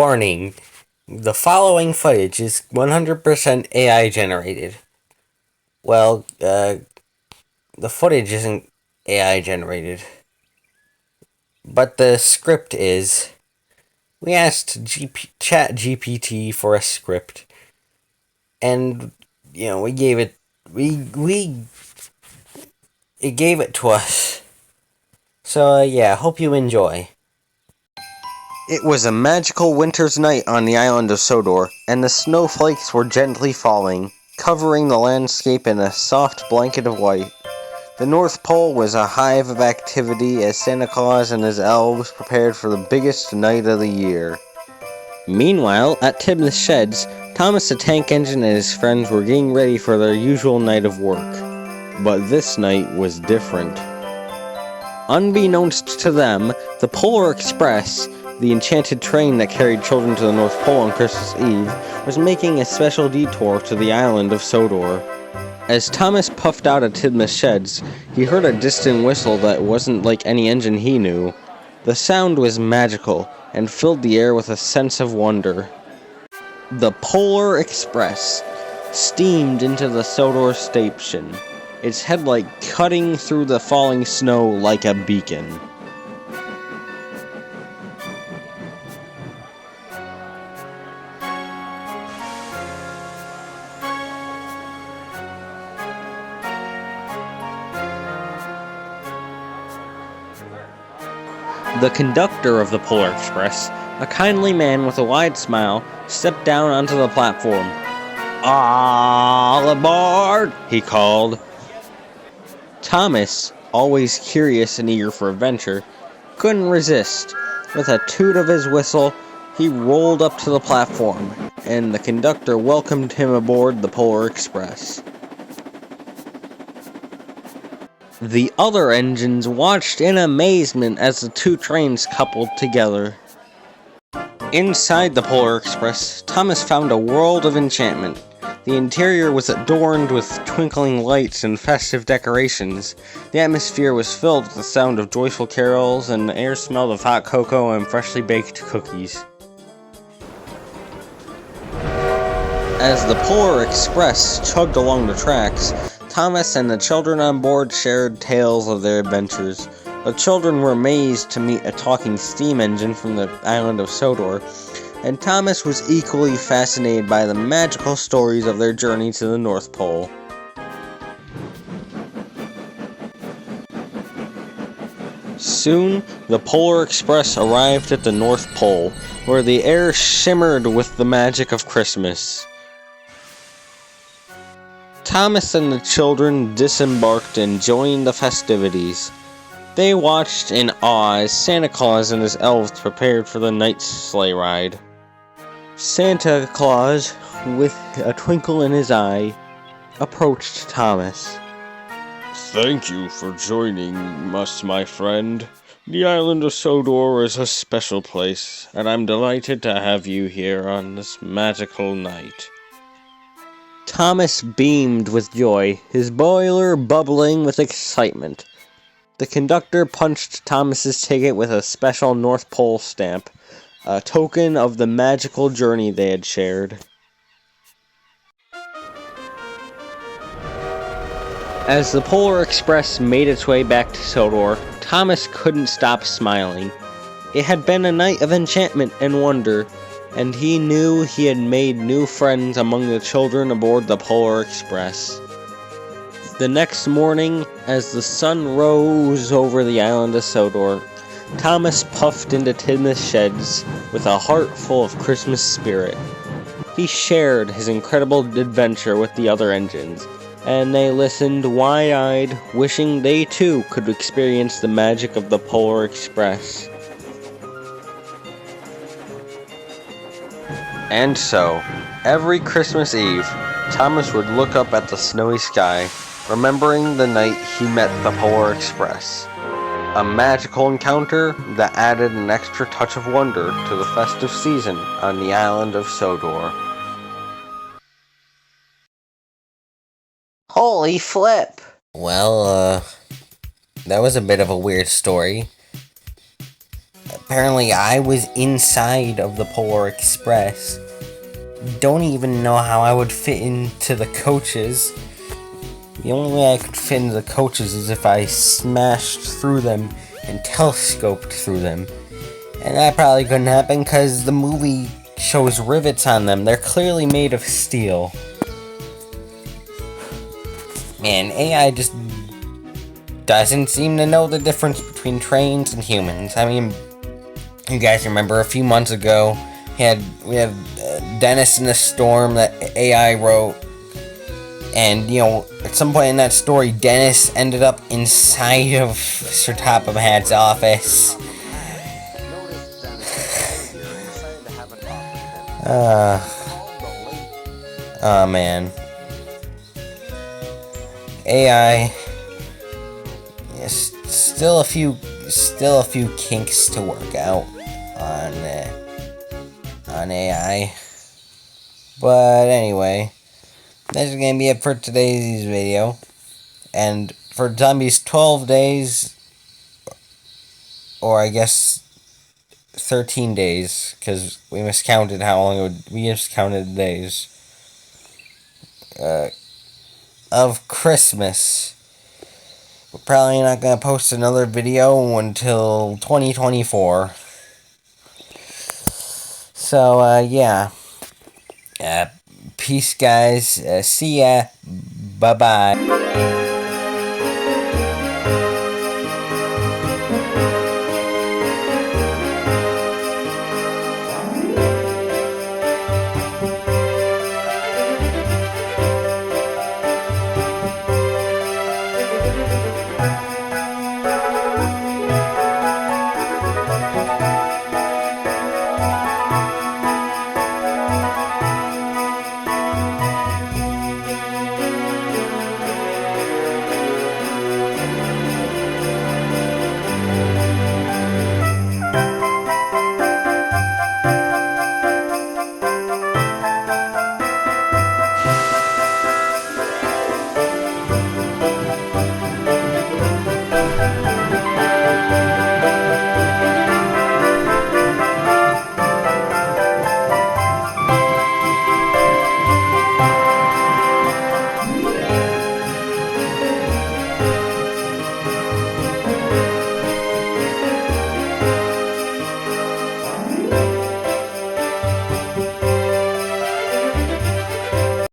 Warning, the following footage is 100% AI generated. Well, the footage isn't AI generated, but the script is. We asked ChatGPT for a script, and we gave it. It gave it to us. So yeah, hope you enjoy. It was a magical winter's night on the island of Sodor, and the snowflakes were gently falling, covering the landscape in a soft blanket of white. The North Pole was a hive of activity as Santa Claus and his elves prepared for the biggest night of the year. Meanwhile, at Tim's sheds, Thomas the Tank Engine and his friends were getting ready for their usual night of work. But this night was different. Unbeknownst to them, the Polar Express, the enchanted train that carried children to the North Pole on Christmas Eve, was making a special detour to the island of Sodor. As Thomas puffed out of Tidmouth's sheds, he heard a distant whistle that wasn't like any engine he knew. The sound was magical, and filled the air with a sense of wonder. The Polar Express steamed into the Sodor station, its headlight cutting through the falling snow like a beacon. The conductor of the Polar Express, a kindly man with a wide smile, stepped down onto the platform. "All aboard!" he called. Thomas, always curious and eager for adventure, couldn't resist. With a toot of his whistle, he rolled up to the platform, and the conductor welcomed him aboard the Polar Express. The other engines watched in amazement as the two trains coupled together. Inside the Polar Express, Thomas found a world of enchantment. The interior was adorned with twinkling lights and festive decorations. The atmosphere was filled with the sound of joyful carols, and the air smelled of hot cocoa and freshly baked cookies. As the Polar Express chugged along the tracks, Thomas and the children on board shared tales of their adventures. The children were amazed to meet a talking steam engine from the island of Sodor, and Thomas was equally fascinated by the magical stories of their journey to the North Pole. Soon, the Polar Express arrived at the North Pole, where the air shimmered with the magic of Christmas. Thomas and the children disembarked and joined the festivities. They watched in awe as Santa Claus and his elves prepared for the night's sleigh ride. Santa Claus, with a twinkle in his eye, approached Thomas. "Thank you for joining us, my friend. The island of Sodor is a special place, and I'm delighted to have you here on this magical night." Thomas beamed with joy, his boiler bubbling with excitement. The conductor punched Thomas's ticket with a special North Pole stamp, a token of the magical journey they had shared. As the Polar Express made its way back to Sodor, Thomas couldn't stop smiling. It had been a night of enchantment and wonder, and he knew he had made new friends among the children aboard the Polar Express. The next morning, as the sun rose over the island of Sodor, Thomas puffed into Tidmouth's sheds with a heart full of Christmas spirit. He shared his incredible adventure with the other engines, and they listened wide-eyed, wishing they too could experience the magic of the Polar Express. And so, every Christmas Eve, Thomas would look up at the snowy sky, remembering the night he met the Polar Express. A magical encounter that added an extra touch of wonder to the festive season on the island of Sodor. Holy flip! Well, that was a bit of a weird story. Apparently, I was inside of the Polar Express. Don't even know how I would fit into the coaches. The only way I could fit into the coaches is if I smashed through them and telescoped through them. And that probably couldn't happen because the movie shows rivets on them. They're clearly made of steel. Man, AI just doesn't seem to know the difference between trains and humans. I mean, you guys remember a few months ago, we had Dennis in the Storm that AI wrote, and at some point in that story, Dennis ended up inside of Sir Topham Hatt's office. Oh man, AI. Yes, still a few kinks to work out on AI. But anyway, that's gonna be it for today's video. And for Zombies 12 days, or I guess 13 days, because we miscounted how long we miscounted the days, of Christmas. We're probably not gonna post another video until 2024. So, yeah. Peace, guys. See ya. Bye-bye.